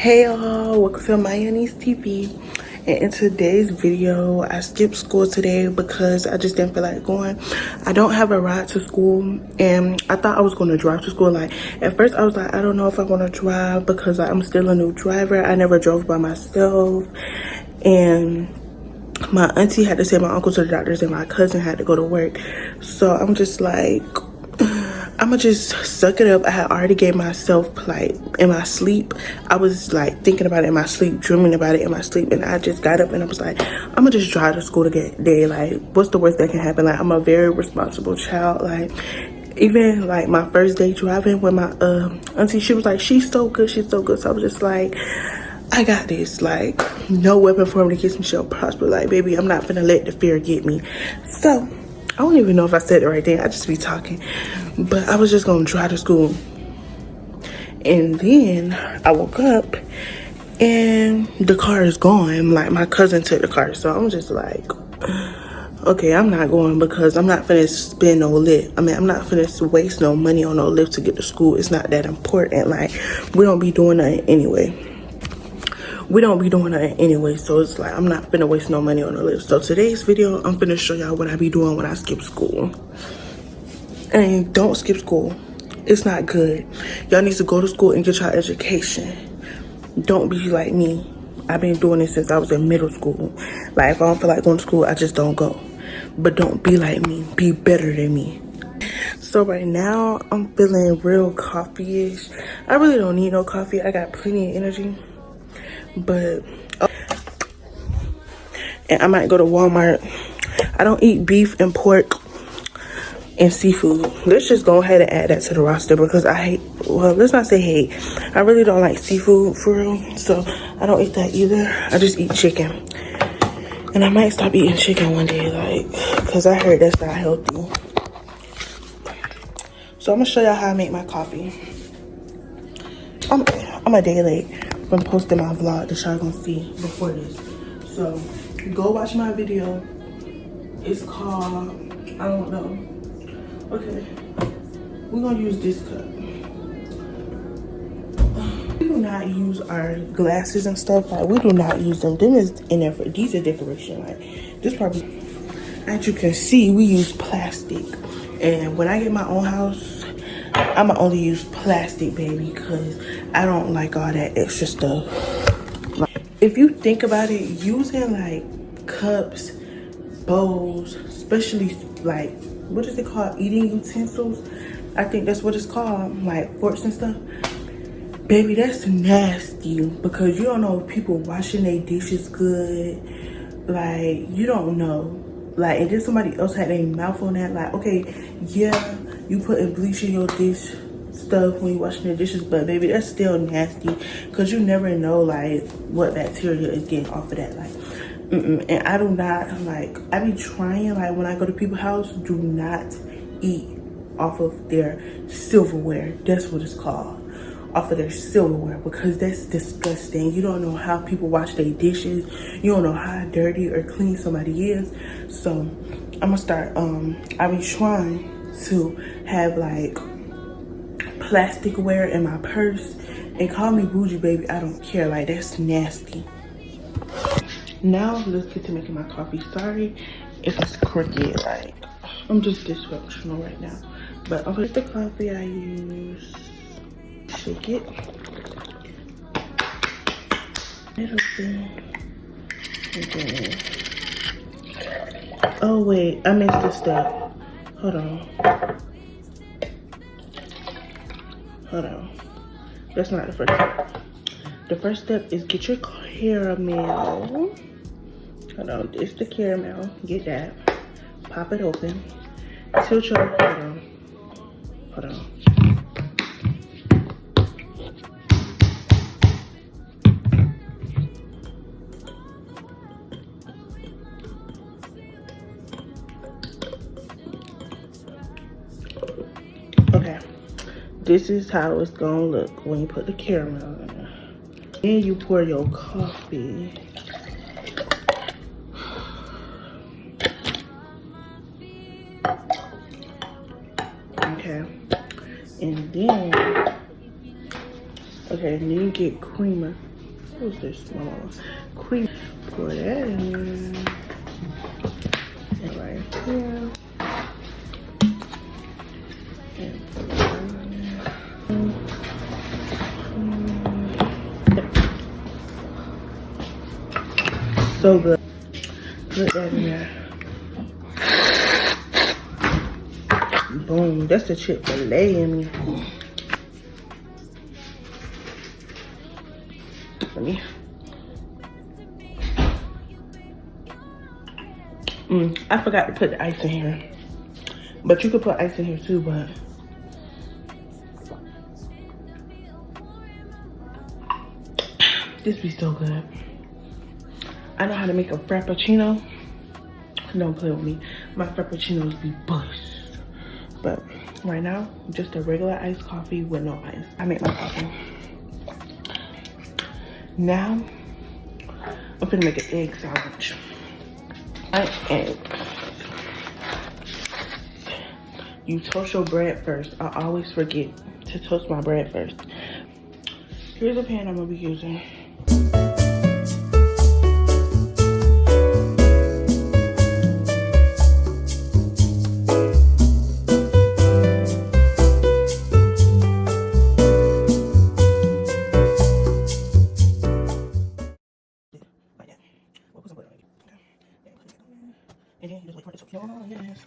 Hey y'all, welcome to Miahanneasetv. And in today's video, I skipped school today because I just didn't feel like going. I don't have a ride to school, and I thought I was going to drive to school. Like, at first I was like, I don't know if I want to drive because I'm still a new driver. I never drove by myself, and my auntie had to send my uncle to the doctors and my cousin had to go to work. So I'm just like, I'ma just suck it up. I had already gave myself, like, in my sleep, I was like thinking about it in my sleep, dreaming about it in my sleep, and I just got up and I was like, I'ma just drive to school today. Like, what's the worst that can happen? Like, I'm a very responsible child. Like, even like my first day driving with my auntie, she was like, she's so good. So I was just like, I got this. Like, no weapon formed against me shall prosper. Like, baby, I'm not finna let the fear get me. So I don't even know if I said it right there. I just be talking. But I was just gonna drive to school. And then I woke up and the car is gone. Like, my cousin took the car. So I'm just like, okay, I'm not going because I'm not finna spend no Lyft. I mean, I'm not finna waste no money on no Lyft to get to school. It's not that important. Like, we don't be doing nothing anyway. So it's like, I'm not finna waste no money on the Lyft. So today's video, I'm finna show y'all what I be doing when I skip school. And don't skip school. It's not good. Y'all need to go to school and get your education. Don't be like me. I've been doing this since I was in middle school. Like, if I don't feel like going to school, I just don't go. But don't be like me. Be better than me. So right now, I'm feeling real coffee-ish. I really don't need no coffee. I got plenty of energy. But and I might go to Walmart. I don't eat beef and pork and seafood. Let's just go ahead and add that to the roster because I hate, well, let's not say hate, I really don't like seafood for real. So I don't eat that either. I just eat chicken, and I might stop eating chicken one day, like, because I heard that's not healthy. So I'm gonna show y'all how I make my coffee. I'm a day late from posting my vlog that y'all gonna see before this. So go watch my video. It's called, I don't know. Okay, we're gonna use this cup. We do not use our glasses and stuff. Like, we do not use them. Them is in there for, these are decoration. Like, this probably, as you can see, we use plastic. And when I get my own house, I'ma only use plastic, baby, because I don't like all that extra stuff. Like, if you think about it, using like cups, bowls, especially like, what is it called, eating utensils, I think that's what it's called, like forks and stuff, baby, that's nasty, because you don't know if people washing their dishes good. Like, you don't know. Like, and then somebody else had their mouth on that. Like, okay, yeah, you putting bleach in your dish stuff when you washing the dishes, but baby, that's still nasty, because you never know like what bacteria is getting off of that. Like, and I do not, like, I be trying, like, when I go to people's house, do not eat off of their silverware. That's what it's called, off of their silverware, because that's disgusting. You don't know how people wash their dishes. You don't know how dirty or clean somebody is. So I'm gonna start, I be trying to have like plasticware in my purse, and call me bougie, baby, I don't care. Like, that's nasty. Now let's get to making my coffee. Sorry if it's crooked, like, I'm just dysfunctional right now. But I'm gonna the coffee I use. Shake it. Okay. Oh wait, I missed this step. Hold on. That's not the first step. The first step is get your caramel. Hold on, this the caramel. Get that. Pop it open. Tilt your, hold on. Okay, this is how it's gonna look when you put the caramel in there. Then you pour your coffee. Okay, and then, okay, and then you get creamer. What's this? Cream. Pour that in. And right here. And put that in. So good. Put that in there. Boom. That's the Chick-fil-A in me. Let me. I forgot to put the ice in here. But you could put ice in here too, but this be so good. I know how to make a frappuccino. Don't play with me. My frappuccinos be bust. But right now, just a regular iced coffee with no ice. I make my coffee. Now, I'm gonna make an egg sandwich. Egg. You toast your bread first. I always forget to toast my bread first. Here's a pan I'm gonna be using. And then you just wait for it to cook. Oh, yes.